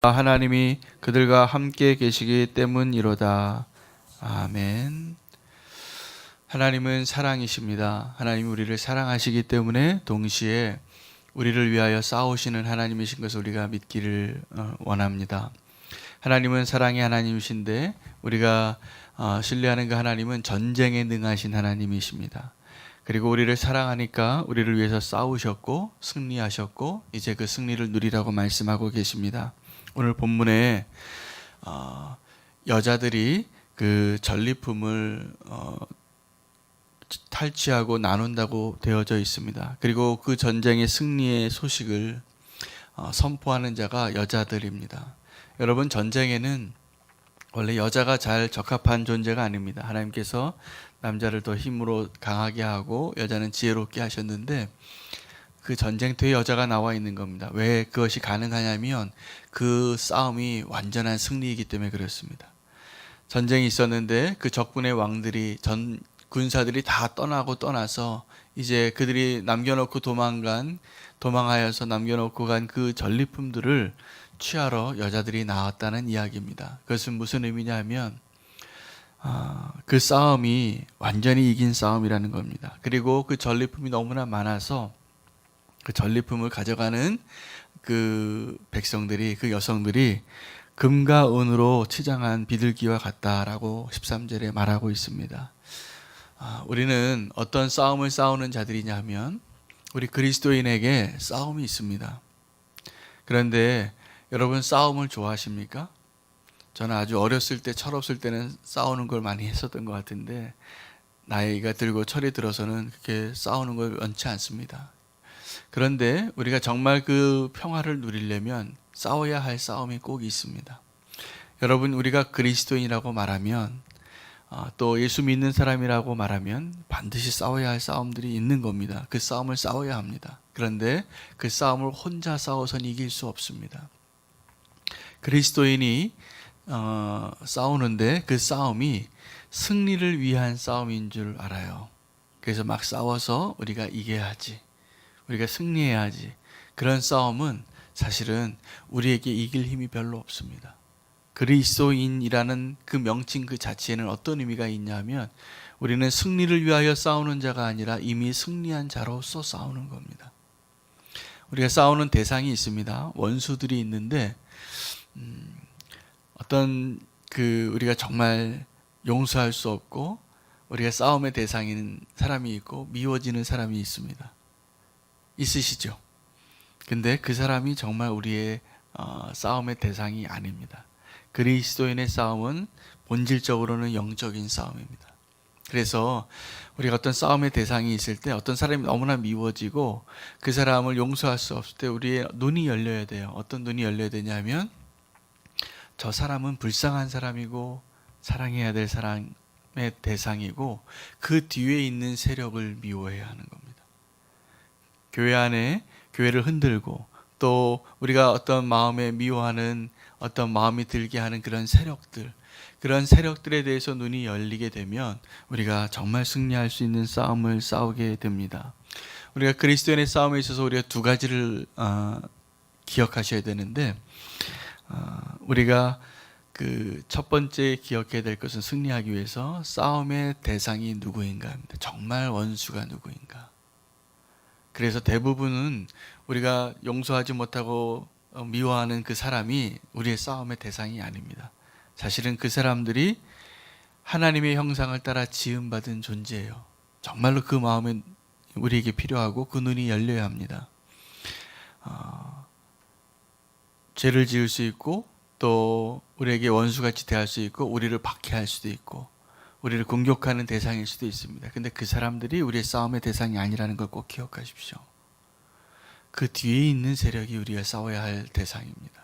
하나님이 그들과 함께 계시기 때문이로다. 아멘. 하나님은 사랑이십니다. 하나님이 우리를 사랑하시기 때문에 동시에 우리를 위하여 싸우시는 하나님이신 것을 우리가 믿기를 원합니다. 하나님은 사랑의 하나님이신데 우리가 신뢰하는 그 하나님은 전쟁에 능하신 하나님이십니다. 그리고 우리를 사랑하니까 우리를 위해서 싸우셨고 승리하셨고 이제 그 승리를 누리라고 말씀하고 계십니다. 오늘 본문에 여자들이 그 전리품을 탈취하고 나눈다고 되어져 있습니다. 그리고 그 전쟁의 승리의 소식을 선포하는 자가 여자들입니다. 여러분, 전쟁에는 원래 여자가 잘 적합한 존재가 아닙니다. 하나님께서 남자를 더 힘으로 강하게 하고 여자는 지혜롭게 하셨는데 그 전쟁터에 여자가 나와 있는 겁니다. 왜 그것이 가능하냐면 그 싸움이 완전한 승리이기 때문에 그렇습니다. 전쟁이 있었는데 그 적군의 왕들이 군사들이 다 떠나서 이제 그들이 도망하여서 남겨놓고 간 그 전리품들을 취하러 여자들이 나왔다는 이야기입니다. 그것은 무슨 의미냐면 그 싸움이 완전히 이긴 싸움이라는 겁니다. 그리고 그 전리품이 너무나 많아서 그 전리품을 가져가는 그 백성들이, 그 여성들이 금과 은으로 치장한 비둘기와 같다라고 13절에 말하고 있습니다. 우리는 어떤 싸움을 싸우는 자들이냐 하면 우리 그리스도인에게 싸움이 있습니다. 그런데 여러분, 싸움을 좋아하십니까? 저는 아주 어렸을 때, 철없을 때는 싸우는 걸 많이 했었던 것 같은데 나이가 들고 철이 들어서는 그렇게 싸우는 걸 원치 않습니다. 그런데 우리가 정말 그 평화를 누리려면 싸워야 할 싸움이 꼭 있습니다. 여러분, 우리가 그리스도인이라고 말하면 또 예수 믿는 사람이라고 말하면 반드시 싸워야 할 싸움들이 있는 겁니다. 그 싸움을 싸워야 합니다. 그런데 그 싸움을 혼자 싸워서는 이길 수 없습니다. 그리스도인이 싸우는데 그 싸움이 승리를 위한 싸움인 줄 알아요. 그래서 막 싸워서 우리가 이겨야지, 우리가 승리해야지. 그런 싸움은 사실은 우리에게 이길 힘이 별로 없습니다. 그리스도인이라는 그 명칭 그 자체에는 어떤 의미가 있냐면 우리는 승리를 위하여 싸우는 자가 아니라 이미 승리한 자로서 싸우는 겁니다. 우리가 싸우는 대상이 있습니다. 원수들이 있는데 어떤 우리가 정말 용서할 수 없고 우리가 싸움의 대상인 사람이 있고 미워지는 사람이 있습니다. 있으시죠? 근데 그 사람이 정말 우리의 싸움의 대상이 아닙니다. 그리스도인의 싸움은 본질적으로는 영적인 싸움입니다. 그래서 우리가 어떤 싸움의 대상이 있을 때 어떤 사람이 너무나 미워지고 그 사람을 용서할 수 없을 때 우리의 눈이 열려야 돼요. 어떤 눈이 열려야 되냐면 저 사람은 불쌍한 사람이고 사랑해야 될 사람의 대상이고 그 뒤에 있는 세력을 미워해야 하는 겁니다. 교회 안에 교회를 흔들고 또 우리가 어떤 마음에 미워하는 어떤 마음이 들게 하는 그런 세력들에 대해서 눈이 열리게 되면 우리가 정말 승리할 수 있는 싸움을 싸우게 됩니다. 우리가 그리스도인의 싸움에 있어서 우리가 두 가지를 기억하셔야 되는데 우리가 그 첫 번째 기억해야 될 것은 승리하기 위해서 싸움의 대상이 누구인가 합니다. 정말 원수가 누구인가. 그래서 대부분은 우리가 용서하지 못하고 미워하는 그 사람이 우리의 싸움의 대상이 아닙니다. 사실은 그 사람들이 하나님의 형상을 따라 지음받은 존재예요. 정말로 그 마음은 우리에게 필요하고 그 눈이 열려야 합니다. 죄를 지을 수 있고 또 우리에게 원수같이 대할 수 있고 우리를 박해할 수도 있고 우리를 공격하는 대상일 수도 있습니다. 근데 그 사람들이 우리의 싸움의 대상이 아니라는 걸 꼭 기억하십시오. 그 뒤에 있는 세력이 우리가 싸워야 할 대상입니다.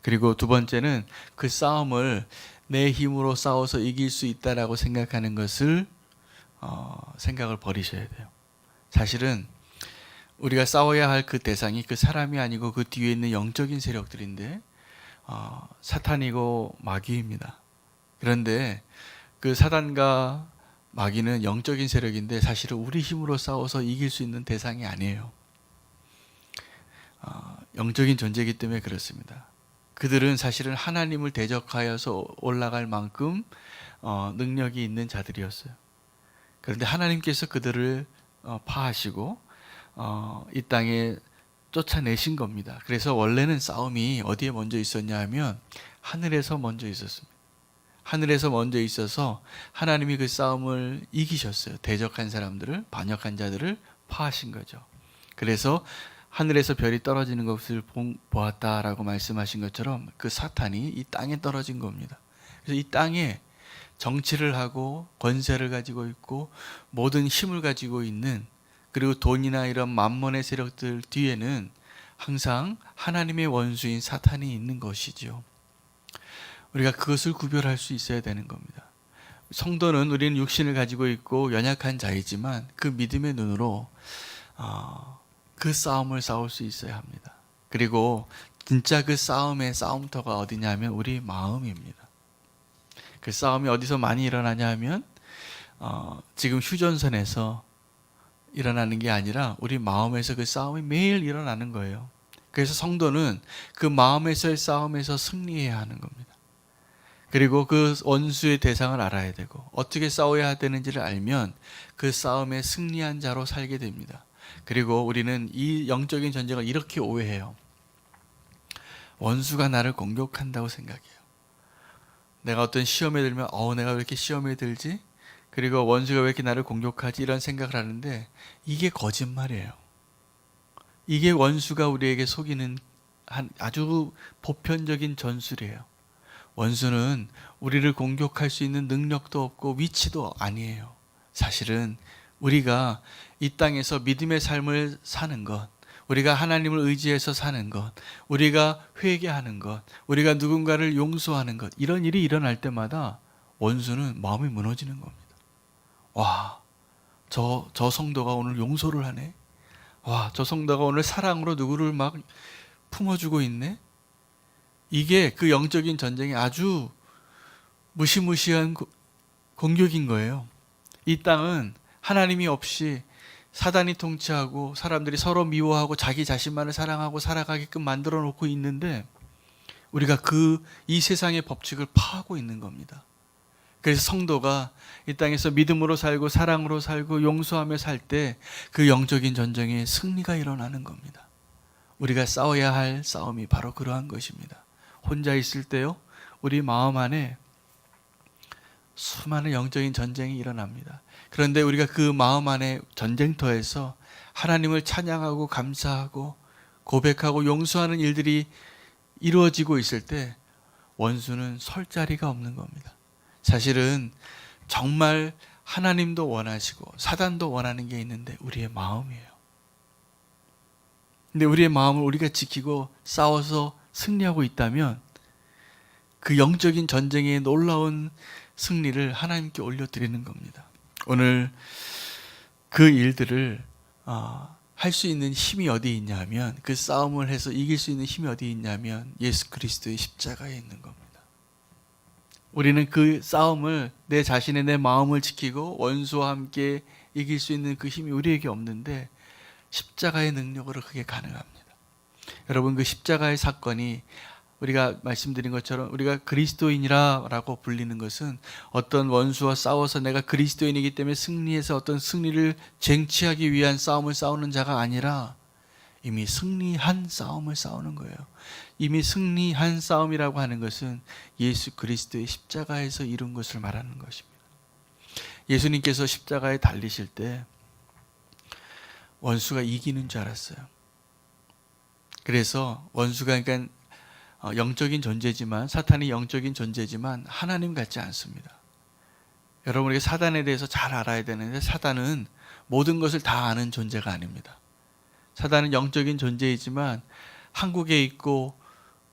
그리고 두 번째는 그 싸움을 내 힘으로 싸워서 이길 수 있다라고 생각하는 것을 생각을 버리셔야 돼요. 사실은 우리가 싸워야 할 그 대상이 그 사람이 아니고 그 뒤에 있는 영적인 세력들인데 사탄이고 마귀입니다. 그런데 그 사단과 마귀는 영적인 세력인데 사실은 우리 힘으로 싸워서 이길 수 있는 대상이 아니에요. 영적인 존재이기 때문에 그렇습니다. 그들은 사실은 하나님을 대적하여서 올라갈 만큼 능력이 있는 자들이었어요. 그런데 하나님께서 그들을 파하시고 이 땅에 쫓아내신 겁니다. 그래서 원래는 싸움이 어디에 먼저 있었냐 하면 하늘에서 먼저 있었습니다. 하늘에서 먼저 있어서 하나님이 그 싸움을 이기셨어요. 대적한 사람들을, 반역한 자들을 파하신 거죠. 그래서 하늘에서 별이 떨어지는 것을 보았다라고 말씀하신 것처럼 그 사탄이 이 땅에 떨어진 겁니다. 그래서 이 땅에 정치를 하고 권세를 가지고 있고 모든 힘을 가지고 있는, 그리고 돈이나 이런 만몬의 세력들 뒤에는 항상 하나님의 원수인 사탄이 있는 것이죠. 우리가 그것을 구별할 수 있어야 되는 겁니다. 성도는 우리는 육신을 가지고 있고 연약한 자이지만 그 믿음의 눈으로 그 싸움을 싸울 수 있어야 합니다. 그리고 진짜 그 싸움의 싸움터가 어디냐면 우리 마음입니다. 그 싸움이 어디서 많이 일어나냐 하면 지금 휴전선에서 일어나는 게 아니라 우리 마음에서 그 싸움이 매일 일어나는 거예요. 그래서 성도는 그 마음에서의 싸움에서 승리해야 하는 겁니다. 그리고 그 원수의 대상을 알아야 되고 어떻게 싸워야 되는지를 알면 그 싸움에 승리한 자로 살게 됩니다. 그리고 우리는 이 영적인 전쟁을 이렇게 오해해요. 원수가 나를 공격한다고 생각해요. 내가 어떤 시험에 들면 내가 왜 이렇게 시험에 들지? 그리고 원수가 왜 이렇게 나를 공격하지? 이런 생각을 하는데 이게 거짓말이에요. 이게 원수가 우리에게 속이는 아주 보편적인 전술이에요. 원수는 우리를 공격할 수 있는 능력도 없고 위치도 아니에요. 사실은 우리가 이 땅에서 믿음의 삶을 사는 것, 우리가 하나님을 의지해서 사는 것, 우리가 회개하는 것, 우리가 누군가를 용서하는 것, 이런 일이 일어날 때마다 원수는 마음이 무너지는 겁니다. 와, 저 성도가 오늘 용서를 하네. 와, 저 성도가 오늘 사랑으로 누구를 막 품어주고 있네. 이게 그 영적인 전쟁이 아주 무시무시한 공격인 거예요. 이 땅은 하나님이 없이 사단이 통치하고 사람들이 서로 미워하고 자기 자신만을 사랑하고 살아가게끔 만들어 놓고 있는데 우리가 이 세상의 법칙을 파하고 있는 겁니다. 그래서 성도가 이 땅에서 믿음으로 살고 사랑으로 살고 용서하며 살 때 그 영적인 전쟁에 승리가 일어나는 겁니다. 우리가 싸워야 할 싸움이 바로 그러한 것입니다. 혼자 있을 때요, 우리 마음 안에 수많은 영적인 전쟁이 일어납니다. 그런데 우리가 그 마음 안에 전쟁터에서 하나님을 찬양하고 감사하고 고백하고 용서하는 일들이 이루어지고 있을 때 원수는 설 자리가 없는 겁니다. 사실은 정말 하나님도 원하시고 사단도 원하는 게 있는데 우리의 마음이에요. 근데 우리의 마음을 우리가 지키고 싸워서 승리하고 있다면 그 영적인 전쟁의 놀라운 승리를 하나님께 올려드리는 겁니다. 오늘 그 일들을 할 수 있는 힘이 어디 있냐면, 그 싸움을 해서 이길 수 있는 힘이 어디 있냐면 예수 그리스도의 십자가에 있는 겁니다. 우리는 그 싸움을 내 자신의 내 마음을 지키고 원수와 함께 이길 수 있는 그 힘이 우리에게 없는데 십자가의 능력으로 그게 가능합니다. 여러분, 그 십자가의 사건이 우리가 말씀드린 것처럼 우리가 그리스도인이라고 불리는 것은 어떤 원수와 싸워서 내가 그리스도인이기 때문에 승리해서 어떤 승리를 쟁취하기 위한 싸움을 싸우는 자가 아니라 이미 승리한 싸움을 싸우는 거예요. 이미 승리한 싸움이라고 하는 것은 예수 그리스도의 십자가에서 이룬 것을 말하는 것입니다. 예수님께서 십자가에 달리실 때 원수가 이기는 줄 알았어요. 그래서 원수가 그러니까 영적인 존재지만, 사탄이 영적인 존재지만 하나님 같지 않습니다. 여러분, 우리가 사단에 대해서 잘 알아야 되는데 사단은 모든 것을 다 아는 존재가 아닙니다. 사단은 영적인 존재이지만 한국에 있고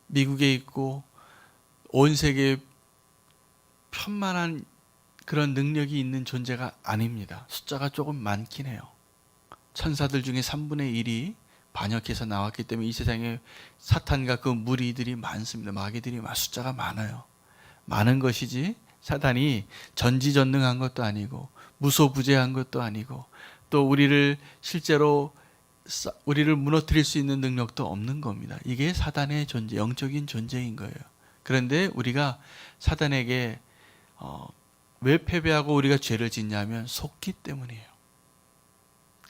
미국에 있고 온 세계에 편만한 그런 능력이 있는 존재가 아닙니다. 숫자가 조금 많긴 해요. 천사들 중에 3분의 1이 반역해서 나왔기 때문에 이 세상에 사탄과 그 무리들이 많습니다. 마귀들이 숫자가 많아요. 많은 것이지 사탄이 전지전능한 것도 아니고 무소부재한 것도 아니고 또 우리를 실제로 우리를 무너뜨릴 수 있는 능력도 없는 겁니다. 이게 사단의 존재, 영적인 존재인 거예요. 그런데 우리가 사단에게 왜 패배하고 우리가 죄를 짓냐면 속기 때문이에요.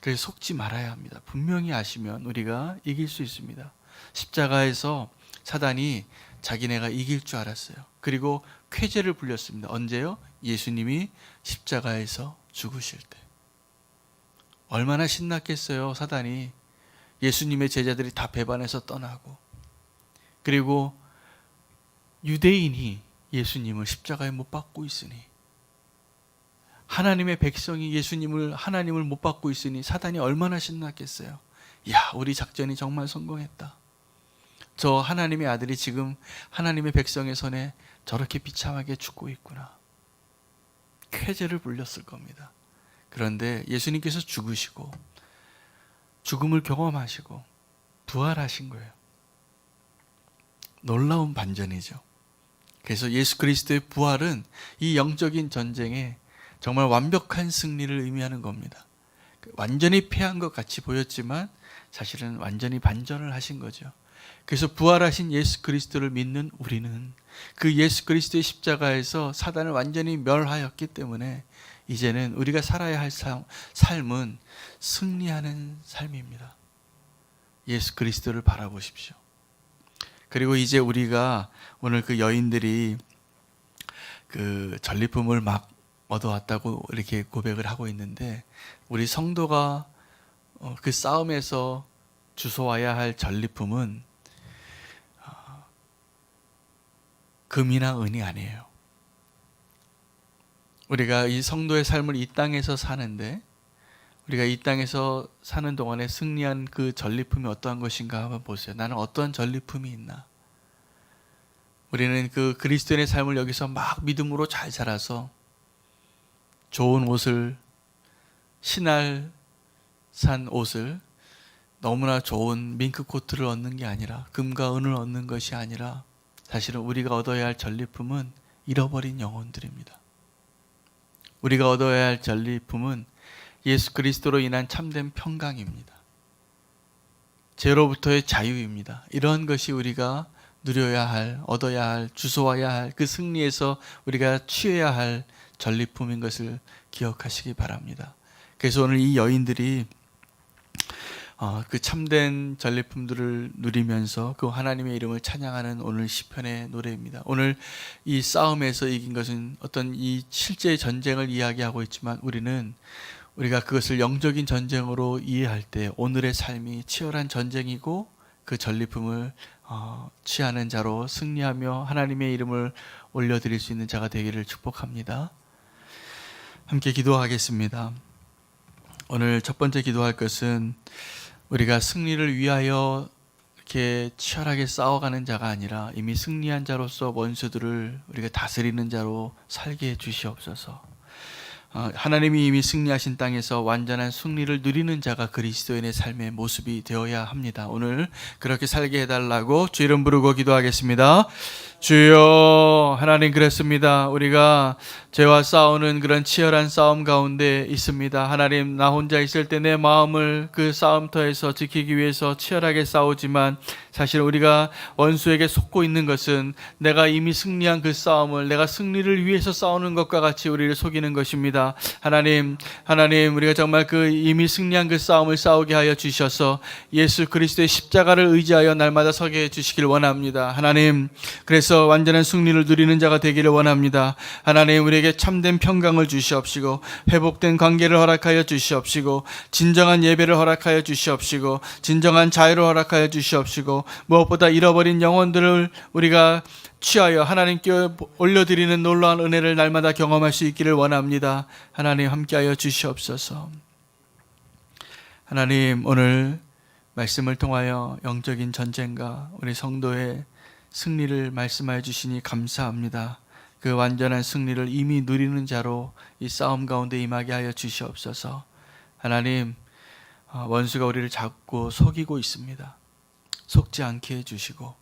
그래서 속지 말아야 합니다. 분명히 아시면 우리가 이길 수 있습니다. 십자가에서 사단이 자기네가 이길 줄 알았어요. 그리고 쾌재를 불렸습니다. 언제요? 예수님이 십자가에서 죽으실 때. 얼마나 신났겠어요, 사단이. 예수님의 제자들이 다 배반해서 떠나고, 그리고 유대인이 예수님을 십자가에 못 박고 있으니, 하나님의 백성이 하나님을 못 박고 있으니 사단이 얼마나 신났겠어요. 야, 우리 작전이 정말 성공했다. 저 하나님의 아들이 지금 하나님의 백성의 손에 저렇게 비참하게 죽고 있구나. 쾌재를 불렸을 겁니다. 그런데 예수님께서 죽으시고 죽음을 경험하시고 부활하신 거예요. 놀라운 반전이죠. 그래서 예수 그리스도의 부활은 이 영적인 전쟁에 정말 완벽한 승리를 의미하는 겁니다. 완전히 패한 것 같이 보였지만 사실은 완전히 반전을 하신 거죠. 그래서 부활하신 예수 그리스도를 믿는 우리는 그 예수 그리스도의 십자가에서 사단을 완전히 멸하였기 때문에 이제는 우리가 살아야 할 삶은 승리하는 삶입니다. 예수 그리스도를 바라보십시오. 그리고 이제 우리가 오늘 그 여인들이 그 전리품을 막 얻어왔다고 이렇게 고백을 하고 있는데, 우리 성도가 그 싸움에서 주워와야 할 전리품은 금이나 은이 아니에요. 우리가 이 성도의 삶을 이 땅에서 사는데, 우리가 이 땅에서 사는 동안에 승리한 그 전리품이 어떠한 것인가 한번 보세요. 나는 어떤 전리품이 있나? 우리는 그 그리스도인의 삶을 여기서 막 믿음으로 잘 살아서 좋은 옷을, 신할 산 옷을, 너무나 좋은 밍크 코트를 얻는 게 아니라, 금과 은을 얻는 것이 아니라, 사실은 우리가 얻어야 할 전리품은 잃어버린 영혼들입니다. 우리가 얻어야 할 전리품은 예수 그리스도로 인한 참된 평강입니다. 죄로부터의 자유입니다. 이러한 것이 우리가 누려야 할, 얻어야 할, 주워와야 할, 그 승리에서 우리가 취해야 할 전리품인 것을 기억하시기 바랍니다. 그래서 오늘 이 여인들이 그 참된 전리품들을 누리면서 그 하나님의 이름을 찬양하는 오늘 시편의 노래입니다. 오늘 이 싸움에서 이긴 것은 어떤 이 실제 전쟁을 이야기하고 있지만, 우리가 그것을 영적인 전쟁으로 이해할 때 오늘의 삶이 치열한 전쟁이고, 그 전리품을 취하는 자로 승리하며 하나님의 이름을 올려드릴 수 있는 자가 되기를 축복합니다. 함께 기도하겠습니다. 오늘 첫 번째 기도할 것은 우리가 승리를 위하여 이렇게 치열하게 싸워가는 자가 아니라 이미 승리한 자로서 원수들을 우리가 다스리는 자로 살게 해 주시옵소서. 하나님이 이미 승리하신 땅에서 완전한 승리를 누리는 자가 그리스도인의 삶의 모습이 되어야 합니다. 오늘 그렇게 살게 해달라고 주 이름 부르고 기도하겠습니다. 주여, 하나님, 그렇습니다. 우리가 죄와 싸우는 그런 치열한 싸움 가운데 있습니다. 하나님, 나 혼자 있을 때 내 마음을 그 싸움터에서 지키기 위해서 치열하게 싸우지만, 사실 우리가 원수에게 속고 있는 것은 내가 이미 승리한 그 싸움을, 내가 승리를 위해서 싸우는 것과 같이 우리를 속이는 것입니다. 하나님, 우리가 정말 그 이미 승리한 그 싸움을 싸우게 하여 주셔서 예수 그리스도의 십자가를 의지하여 날마다 서게 해 주시길 원합니다. 하나님, 그래서 완전한 승리를 누리는 자가 되기를 원합니다. 하나님, 우리에게 참된 평강을 주시옵시고, 회복된 관계를 허락하여 주시옵시고, 진정한 예배를 허락하여 주시옵시고, 진정한 자유를 허락하여 주시옵시고, 무엇보다 잃어버린 영혼들을 우리가 취하여 하나님께 올려드리는 놀라운 은혜를 날마다 경험할 수 있기를 원합니다. 하나님, 함께하여 주시옵소서. 하나님, 오늘 말씀을 통하여 영적인 전쟁과 우리 성도의 승리를 말씀하여 주시니 감사합니다. 그 완전한 승리를 이미 누리는 자로 이 싸움 가운데 임하게 하여 주시옵소서. 하나님, 원수가 우리를 잡고 속이고 있습니다. 속지 않게 해주시고,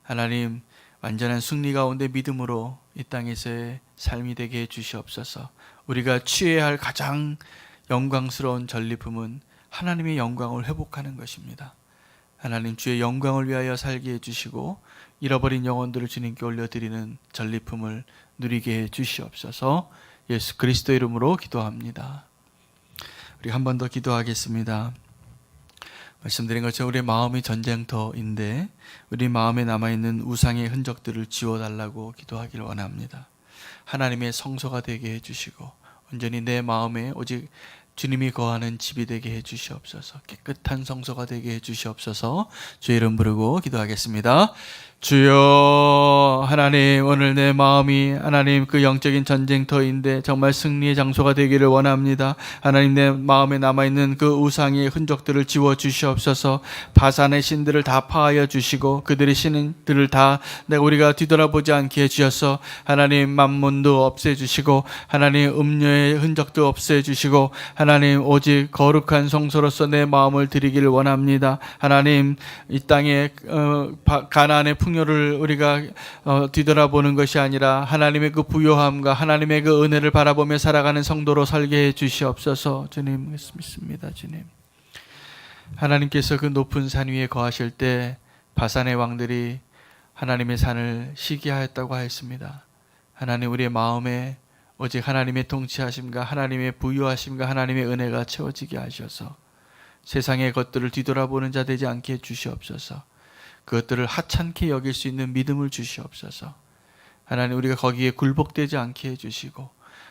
하나님, 완전한 승리 가운데 믿음으로 이 땅에서의 삶이 되게 해 주시옵소서. 우리가 취해야 할 가장 영광스러운 전리품은 하나님의 영광을 회복하는 것입니다. 하나님 주의 영광을 위하여 살게 해주시고 잃어버린 영혼들을 주님께 올려드리는 전리품을 누리게 해주시옵소서. 예수 그리스도 이름으로 기도합니다. 우리 한 번 더 기도하겠습니다. 말씀드린 것처럼 우리 마음이 전쟁터인데 우리 마음에 남아있는 우상의 흔적들을 지워달라고 기도하기를 원합니다. 하나님의 성소가 되게 해주시고 온전히 내 마음에 오직 주님이 거하는 집이 되게 해주시옵소서. 깨끗한 성소가 되게 해주시옵소서. 주의 이름 부르고 기도하겠습니다. 주여 하나님, 오늘 내 마음이 하나님 그 영적인 전쟁터인데 정말 승리의 장소가 되기를 원합니다. 하나님, 내 마음에 남아있는 그 우상의 흔적들을 지워 주시옵소서. 바산의 신들을 다 파하여 주시고 그들의 신들을 다 우리가 뒤돌아보지 않게 해주셔서 하나님 만몬도 없애주시고 하나님 음료의 흔적도 없애주시고 하나님 오직 거룩한 성소로서 내 마음을 드리기를 원합니다. 하나님, 이 땅에 가나안의 풍요를 우리가 뒤돌아보는 것이 아니라 하나님의 그 부요함과 하나님의 그 은혜를 바라보며 살아가는 성도로 살게 해 주시옵소서. 주님 믿습니다. 주님, 하나님께서 그 높은 산 위에 거하실 때 바산의 왕들이 하나님의 산을 시기하였다고 하였습니다. 하나님, 우리의 마음에 오직 하나님의 통치하심과 하나님의 부유하심과 하나님의 은혜가 채워지게 하셔서 세상의 것들을 뒤돌아보는 자 되지 않게 해주시옵소서. 그것들을 하찮게 여길 수 있는 믿음을 주시옵소서. 하나님, 우리가 거기에 굴복되지 않게 해주시고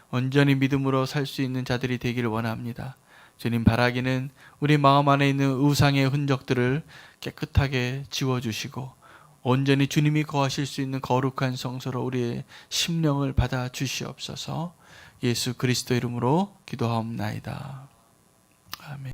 온전히 믿음으로 살 수 있는 자들이 되기를 원합니다. 주님, 바라기는 우리 마음 안에 있는 우상의 흔적들을 깨끗하게 지워주시고 온전히 주님이 거하실 수 있는 거룩한 성소로 우리의 심령을 받아 주시옵소서. 예수 그리스도 이름으로 기도하옵나이다. 아멘.